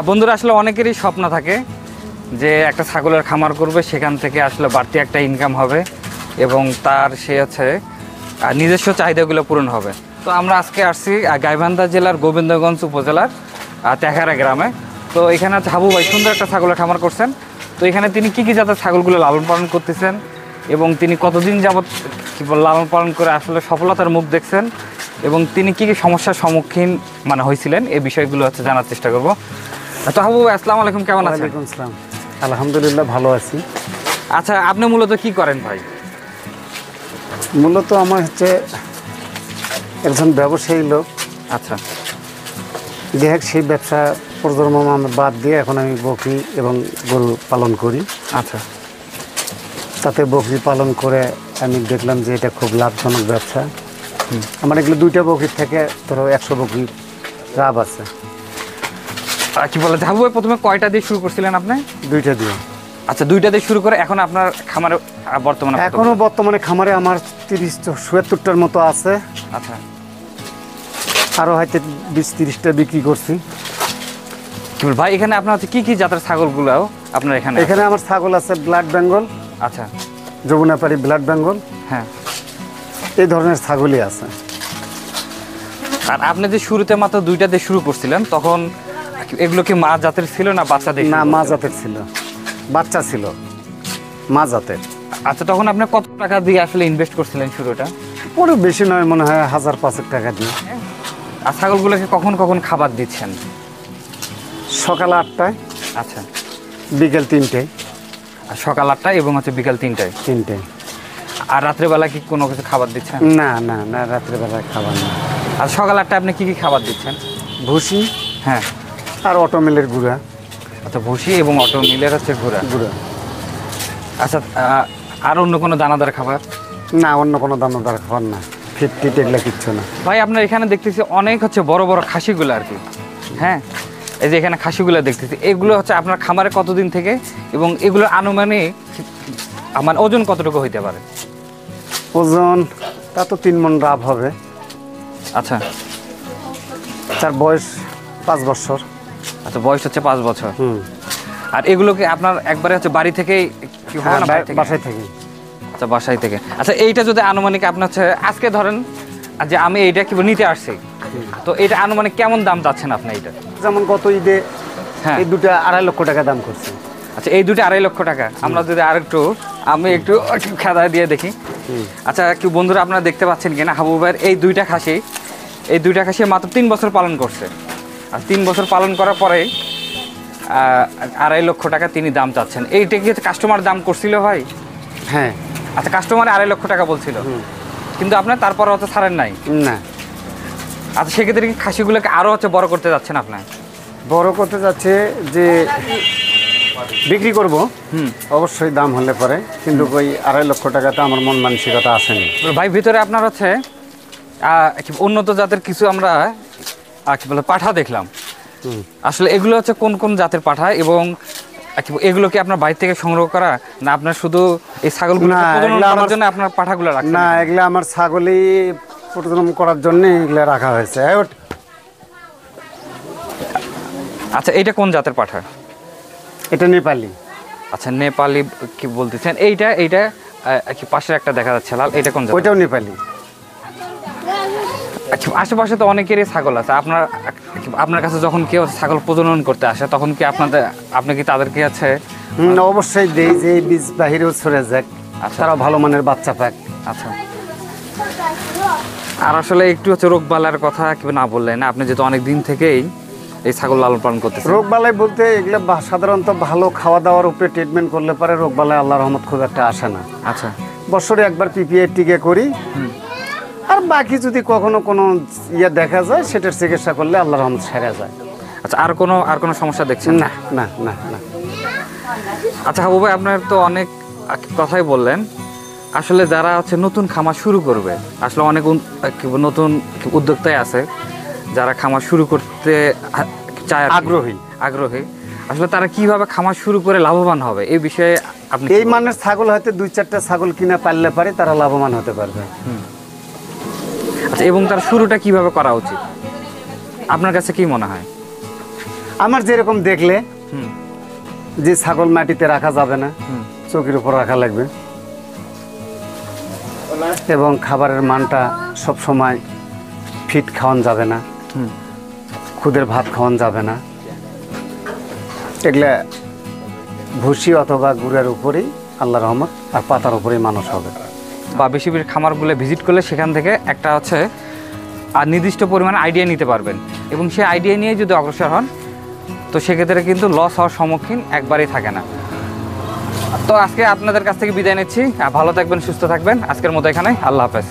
বন্ধুরা আসলে অনেকেরই স্বপ্ন থাকে যে একটা ছাগলের খামার করবে, সেখান থেকে আসলে বাড়তি একটা ইনকাম হবে এবং তার সে হচ্ছে নিজস্ব চাহিদাগুলো পূরণ হবে। তো আমরা আজকে আসছি গাইবান্ধা জেলার গোবিন্দগঞ্জ উপজেলার তেহারা গ্রামে। তো এখানে হচ্ছে হাবু ভাই সুন্দর একটা ছাগলের খামার করছেন। তো এখানে তিনি কী জাতের ছাগলগুলো লালন পালন করতেছেন এবং তিনি কতদিন যাবৎ লালন পালন করে আসলে সফলতার মুখ দেখছেন এবং তিনি কী সমস্যার সম্মুখীন হয়েছিলেন, এই বিষয়গুলো হচ্ছে জানার চেষ্টা করব। তো হাবু ভাই আসসালামু আলাইকুম, কেমন আছেন? ওয়ালাইকুম আসসালাম, আলহামদুলিল্লাহ ভালো আছি। আচ্ছা, আপনি মূলত কি করেন ভাই? মূলত আমার হচ্ছে একজন ব্যবসায়ী লোক। আচ্ছা, দেখ সেই ব্যবসা প্রজন্ম আমি বাদ দিয়ে এখন আমি বকরি এবং গরু পালন করি। আচ্ছা, তাতে বকরি পালন করে আমি দেখলাম যে এটা খুব লাভজনক ব্যবসা। আমার এগুলো 2টা বকরির থেকে ধরো 100 বকরি লাভ আছে। কি বলে হাবু ভাই, প্রথমে কয়টা দিয়ে শুরু করছিলেন আপনি? 2টা দিয়ে। আচ্ছা, 2টা দিয়ে শুরু করে এখন আপনার খামারে বর্তমানে খামারে আমার 30-70টার মতো আছে। আচ্ছা, আরও হয়তো 20-30টা বিক্রি করছি। কি বল ভাই, এখানে আপনার হচ্ছে কি জাতের ছাগলগুলো আপনার এখানে? এখানে আমার ছাগল আছে ব্লাড বেঙ্গল। আচ্ছা, যমুনাপাড়ি ব্লাড বেঙ্গল, হ্যাঁ, এই ধরনের ছাগলই আছে। আর আপনি যে শুরুতে মাত্র 2টা দিয়ে শুরু করছিলেন, তখন এগুলো কি মা জাতের ছিল না বাচ্চা দিয়ে? না, মা জাতের ছিল, বাচ্চা ছিল মা জাতের। আচ্ছা, তখন আপনি কত টাকা দিয়ে আসলে ইনভেস্ট করছিলেন শুরুটা? পুরো বেশি নয়, মনে হয় 1000-500 টাকা দিয়ে। আর ছাগলগুলোকে কখন কখন খাবার দিচ্ছেন? সকাল 8টায়, আচ্ছা, বিকেল 3টায়। আর সকাল 8টায় এবং হচ্ছে বিকাল 3টায়। আর রাত্রেবেলা কি কোনো কিছু খাবার দিচ্ছেন? না না না, রাত্রেবেলায় খাবার না। আর সকাল 8টায় আপনি কি খাবার দিচ্ছেন? ভুসি, হ্যাঁ, আর অটো মিলের গুঁড়া। আচ্ছা, ভুসি এবং অটো মিলের হচ্ছে গুঁড়া। আচ্ছা, আর অন্য কোনো দানাদার খাবার? না, অন্য কোনো দানাদার খাবার না, ফিট টিট এগুলো কিচ্ছু না। ভাই, আপনার এখানে দেখতেছি অনেক হচ্ছে বড় বড় খাসিগুলো আর কি, হ্যাঁ, এই যে এখানে খাসিগুলো দেখতেছি, এগুলো হচ্ছে আপনার খামারে কতদিন থেকে এবং এগুলোর আনুমানিক আমার ওজন কতটুকু হইতে পারে? ওজন তা তো 3 মণ লাভ হবে। আচ্ছা, তার বয়স 5 বছর। আচ্ছা, বয়স হচ্ছে 5 বছর। আর এগুলোকে আপনার একবারে হচ্ছে বাড়ি থেকেই বাসায় থেকে? আচ্ছা, বাসায় থেকে। আচ্ছা, এইটা যদি আনুমানিক আপনার হচ্ছে আজকে ধরেন যে আমি এইটা কি নিতে আসছি, তো এটা আনুমানিক কেমন দাম চাচ্ছেন আপনি? এইটা যেমন গত ঈদে হ্যাঁ, এই 2টা 2.5 লক্ষ টাকা দাম করছে। আচ্ছা, এই 2টা 2.5 লক্ষ টাকা। আমরা যদি আমি একটু খেদায় দিয়ে দেখি। আচ্ছা, কি বন্ধুরা আপনারা দেখতে পাচ্ছেন কিনা, হাবু ভাইয়ের এই 2টা খাসি মাত্র 3 বছর পালন করছে। আর 3 বছর পালন করার পরে 2.5 লক্ষ টাকা তিনি দাম চাচ্ছেন। এইটা কি কাস্টমার দাম করছিল ভাই? হ্যাঁ। আচ্ছা, কাস্টমার 2.5 লক্ষ টাকা বলছিল, কিন্তু আপনার তারপর হচ্ছে ছাড়েন নাই না। আচ্ছা, সেক্ষেত্রে কি খাসিগুলোকে আরও হচ্ছে বড় করতে যাচ্ছেন আপনার? বড় করতে যাচ্ছে যে বিক্রি করব, অবশ্যই দাম হলে পরে, কিন্তু ওই 2.5 লক্ষ টাকাতে আমার মন মানসিকতা আসেনি ভাই। ভিতরে আপনার হচ্ছে উন্নত জাতের কিছু আমরা কি বলে পাঠা দেখলাম। আসলে এগুলো হচ্ছে কোন কোন জাতের পাঠা এবং এগুলো কি আপনার বাইরে থেকে সংগ্রহ করা না আপনার শুধু এই ছাগলগুলো প্রজনন করার জন্য আপনার পাঠাগুলো রাখা? না, এগুলো আমার ছাগলই প্রজনন করার জন্য এগুলো রাখা হয়েছে। আচ্ছা, এটা কোন জাতের পাঠা? এটা নেপালি। আচ্ছা, নেপালি কি বলতেছেন? এইটা কি পাশের একটা দেখা যাচ্ছে লাল, এটা কোন জাত? ওইটাও নেপালি। আচ্ছা, আশেপাশে তো অনেকেরই ছাগল আছে। আপনার কাছে যখন কেউ ছাগল প্রজনন করতে আসে, তখন কি আপনি কি তাদেরকে আছে? অবশ্যই দেই যে এই বীজ বাহিরেও ছড়ে যাক, তারা ভালো মানের বাচ্চা পাক। আচ্ছা, আর আসলে একটু হচ্ছে রোগ বালার কথা কি না বললেন না, আপনি যেহেতু অনেক দিন থেকেই এই ছাগল লালন পালন করতেছেন। রোগ বালাই বলতে এগুলো সাধারণত ভালো খাওয়া দাওয়ার উপরে ট্রিটমেন্ট করলে পরে রোগ বালাই আল্লাহর রহমত খুব একটা আসে না। আচ্ছা, বছরে একবার পিপিআই টিকা করি, আর বাকি যদি কখনো কোনো দেখা যায় সেটার চিকিৎসা করলে আল্লাহর রহমত সেরে যায়। আচ্ছা, আর কোনো সমস্যা দেখছেন? না না না না। আচ্ছা হাবু ভাই, আপনার তো অনেক কথাই বললেন। আসলে যারা হচ্ছে নতুন খামার শুরু করবে, আসলে অনেক নতুন উদ্যোক্তাই আছে যারা খামার শুরু করতে চায়, আগ্রহী। আসলে তারা কিভাবে খামার শুরু করে লাভবান হবে এই বিষয়ে আপনি? এই মানের ছাগল হয়তো 2-4টা ছাগল কিনা পাললে পারে তারা লাভবান হতে পারবে। আচ্ছা, এবং তার শুরুটা কিভাবে করা উচিত আপনার কাছে কি মনে হয়? আমার যেরকম দেখলে হুম যে ছাগল মাটিতে রাখা যাবে না, চৌকির উপর রাখা লাগবে, এবং খাবারের মানটা সব সময় ফিট খাওয়ান যাবে না, হুম খুদের ভাত খাওয়ান যাবে না। এগুলা ভুসি অথবা গুড়ের উপরেই আল্লাহ রহমত আর পাতার উপরেই মানুষ হবে। বা বেশি বেশি খামারগুলো ভিজিট করলে সেখান থেকে একটা হচ্ছে আর নির্দিষ্ট পরিমাণে আইডিয়া নিতে পারবেন, এবং সেই আইডিয়া নিয়ে যদি অগ্রসর হন তো সেক্ষেত্রে কিন্তু লস হওয়ার সম্মুখীন একবারেই থাকে না। তো আজকে আপনাদের কাছ থেকে বিদায় নিচ্ছি। ভালো থাকবেন, সুস্থ থাকবেন। আজকের মতো এখানে, আল্লাহ হাফেজ।